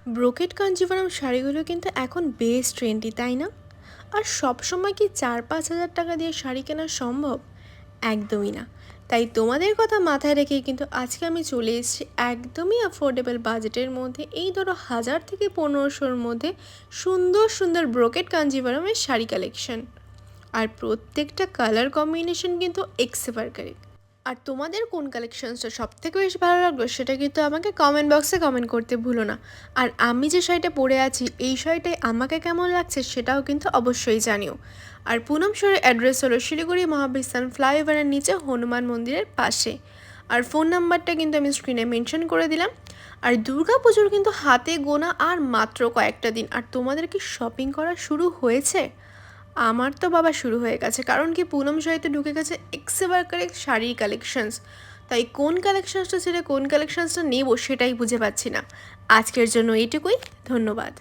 Brocade Kanjivaram শাড়িগুলো কিন্তু এখন বেশ ট্রেন্ডি, তাই না? আর সব সময় কি 4-5 হাজার টাকা দিয়ে শাড়ি কেনা সম্ভব? একদমই না। তাই তোমাদের কথা মাথায় রেখেই কিন্তু আজকে আমি চলে এসেছি একদমই অ্যাফোর্ডেবল বাজেটের মধ্যে, এই ধরো 1000 থেকে 1500-র মধ্যে সুন্দর সুন্দর ব্রোকেড কাঞ্জিভারামের শাড়ি কালেকশন। আর প্রত্যেকটা কালার কম্বিনেশন কিন্তু এক্সেভারকারি। আর তোমাদের কোন কালেকশনসটা সব থেকে বেশি ভালো লাগলো সেটা কিন্তু আমাকে কমেন্ট বক্সে কমেন্ট করতে ভুলো না। আর আমি যে শাড়িটা পরে আছি এই শাড়িটাই আমাকে কেমন লাগছে সেটাও কিন্তু অবশ্যই জানিও। আর পুনম শাড়ির অ্যাড্রেস হলো শিলিগুড়ি মহাবিস্তান ফ্লাইওভারের নিচে হনুমান মন্দিরের পাশে। আর ফোন নাম্বারটা কিন্তু আমি স্ক্রিনে মেনশন করে দিলাম। আর দুর্গা পুজোর কিন্তু হাতে গোনা আর মাত্র কয়েকটা দিন। আর তোমাদের কি শপিং করা শুরু হয়েছে? আমার তো বাবা শুরু হয়ে গেছে, কারণ কি পুনম শাড়িতে ঢুকে গেছে এক্সেবার কারেক্ট শাড়ির কালেকশনস। তাই কোন কালেকশনসটা ছেড়ে কোন কালেকশনসটা নেব সেটাই বুঝে পাচ্ছি না। আজকের জন্য এইটুকুই। ধন্যবাদ।